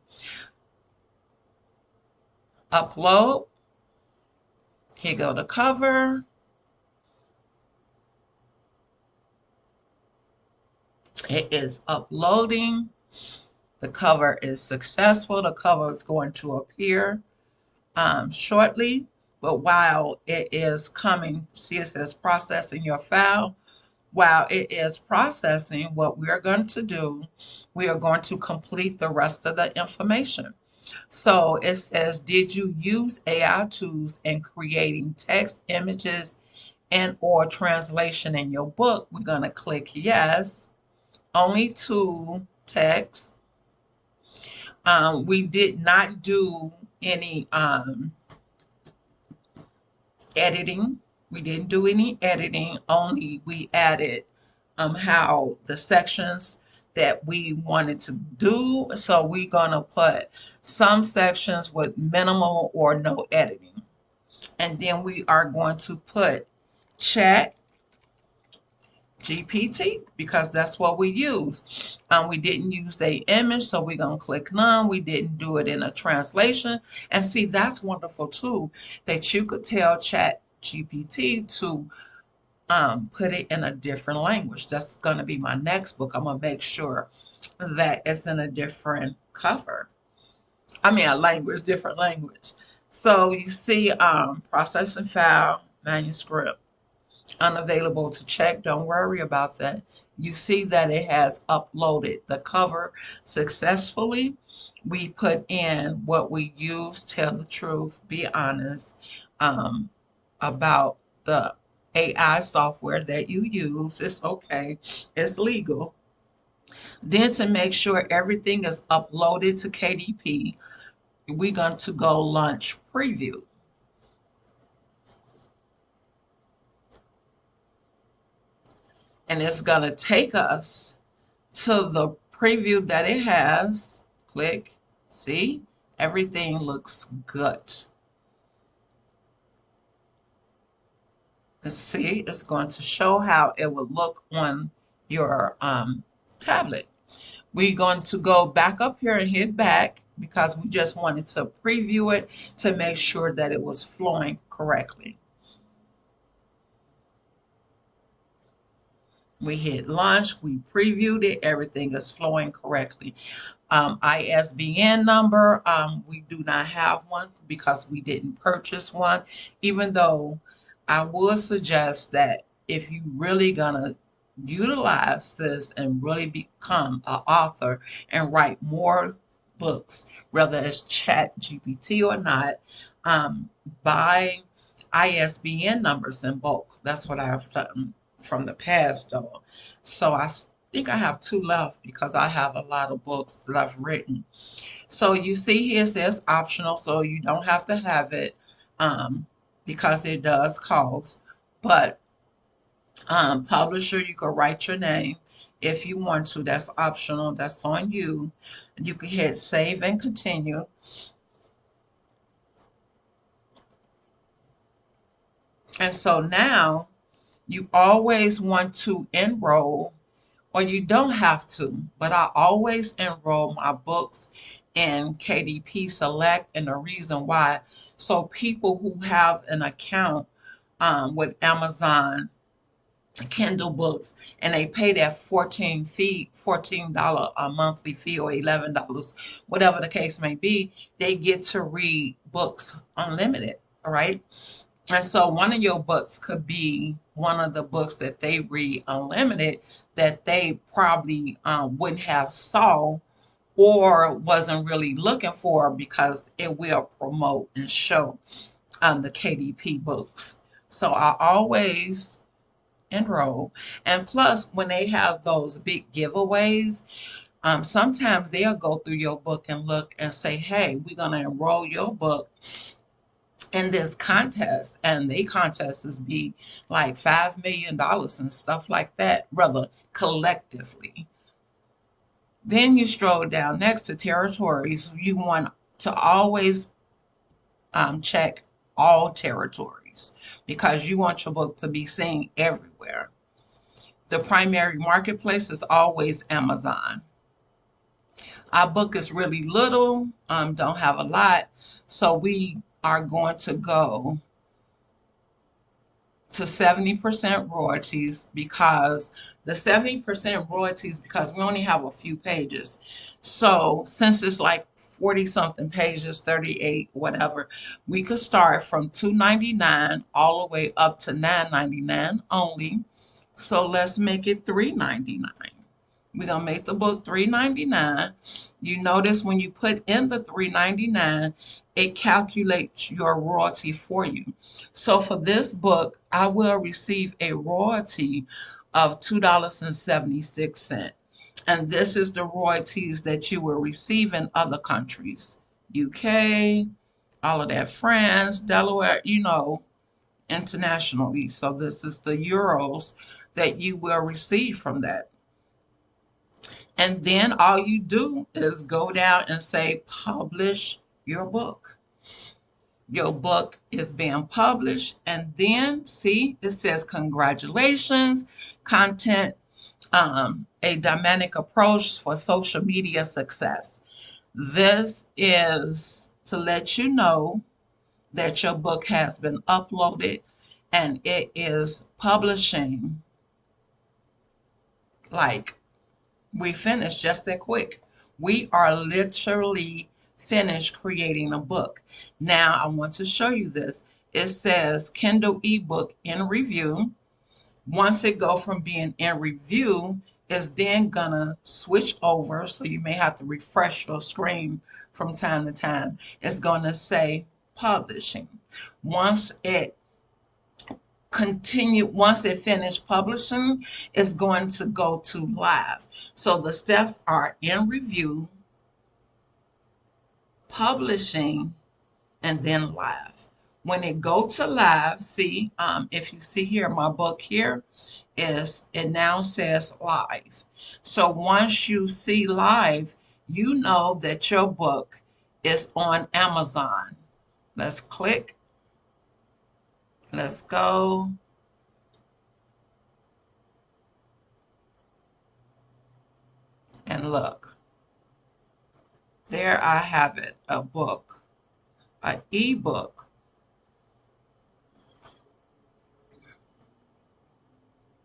Upload. Here go the cover. It is uploading. The cover is successful. The cover is going to appear shortly. But while it is coming, see it says processing your file. While it is processing, what we are going to do, we are going to complete the rest of the information. So it says, did you use AI tools in creating text, images, and or translation in your book? We're going to click yes. Only to text. We did not do any editing. We didn't do any editing, only we added how the sections that we wanted to do. So we're going to put some sections with minimal or no editing. And then we are going to put chat GPT because that's what we use. We didn't use a image, so we're going to click none. We didn't do it in a translation. And see, that's wonderful too, that you could tell chat GPT to put it in a different language. That's going to be my next book. I'm going to make sure that it's in a different cover. I mean, a language, different language. So you see processing file, manuscript, unavailable to check. Don't worry about that. You see that it has uploaded the cover successfully. We put in what we use, tell the truth, be honest about the AI software that you use. It's okay. It's legal. Then to make sure everything is uploaded to KDP, we're going to go launch preview. And it's going to take us to the preview that it has. Click. See? Everything looks good. Let's see. It's going to show how it would look on your tablet. We're going to go back up here and hit back because we just wanted to preview it to make sure that it was flowing correctly. We hit launch, we previewed it, everything is flowing correctly. ISBN number, we do not have one because we didn't purchase one, even though I would suggest that if you really gonna utilize this and really become an author and write more books, whether it's chat GPT or not, buy ISBN numbers in bulk. That's what I've done from the past though. So I think I have 2 left because I have a lot of books that I've written. So you see here it says optional, so you don't have to have it because it does cost. But publisher, you can write your name if you want to. That's optional. That's on you. You can hit save and continue. And so now you always want to enroll, or you don't have to, but I always enroll my books in KDP Select, and the reason why, so people who have an account with Amazon Kindle books and they pay that $14 a monthly fee or $11, whatever the case may be, they get to read books unlimited, all right? And so one of your books could be one of the books that they read unlimited that they probably wouldn't have saw or wasn't really looking for, because it will promote and show the KDP books. So I always enroll. And plus, when they have those big giveaways, sometimes they'll go through your book and look and say, hey, we're going to enroll your book in this contest. And the contest is be like $5 million and stuff like that, rather collectively. Then you stroll down next to territories. You want to always check all territories because you want your book to be seen everywhere. The primary marketplace is always Amazon. Our book is really little, don't have a lot, so we are going to go to 70% royalties, because the 70% royalties, because we only have a few pages. So since it's like 40 something pages, 38, whatever, we could start from $2.99 all the way up to $9.99 only. So let's make it $3.99. We're going to make the book $3.99. You notice when you put in the $3.99, it calculates your royalty for you. So for this book, I will receive a royalty of $2.76. And this is the royalties that you will receive in other countries. UK, all of that, France, Delaware, internationally. So this is the euros that you will receive from that. And then all you do is go down and say, publish your book. Your book is being published. And then, see, it says, congratulations, content, a dynamic approach for social media success. This is to let you know that your book has been uploaded and it is publishing. Like, we finished just that quick. We are literally finished creating a book. Now I want to show you this. It says Kindle ebook in review. Once it go from being in review, it's then gonna switch over. So you may have to refresh your screen from time to time. It's gonna say publishing. Once it finished publishing, it's going to go to live. So the steps are in review, publishing, and then live. When it go to live, see, if you see here, my book here it now says live. So once you see live, you know that your book is on Amazon. Let's click. Let's go. And look. There I have it, a book, an ebook.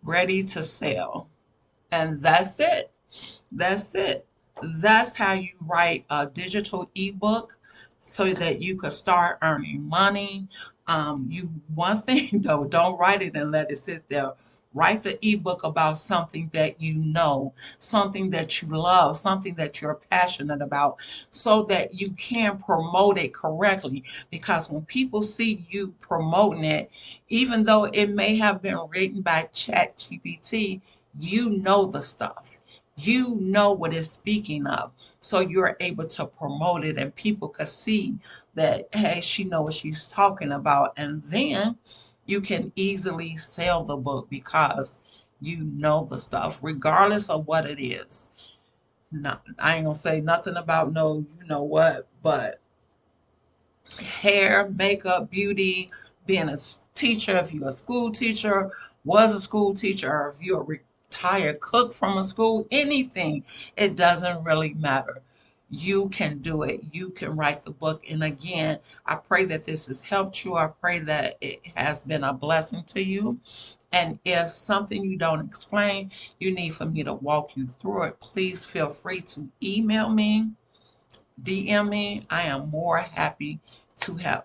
Ready to sell. And that's it. That's it. That's how you write a digital ebook so that you could start earning money. One thing though, don't write it and let it sit there. Write the ebook about something that you know, something that you love, something that you're passionate about, so that you can promote it correctly. Because when people see you promoting it, even though it may have been written by ChatGPT, you know the stuff. You know what it's speaking of. So you're able to promote it and people can see that, hey, she knows what she's talking about. And then you can easily sell the book because you know the stuff, regardless of what it is. I ain't gonna say nothing about no, you know what, but hair, makeup, beauty, being a teacher, if you're a school teacher, was a school teacher, or if you're a retired cook from a school, anything, it doesn't really matter. You can do it. You can write the book. And again, I pray that this has helped you. I pray that it has been a blessing to you. And if something you don't explain, you need for me to walk you through it, please feel free to email me, DM me. I am more happy to help.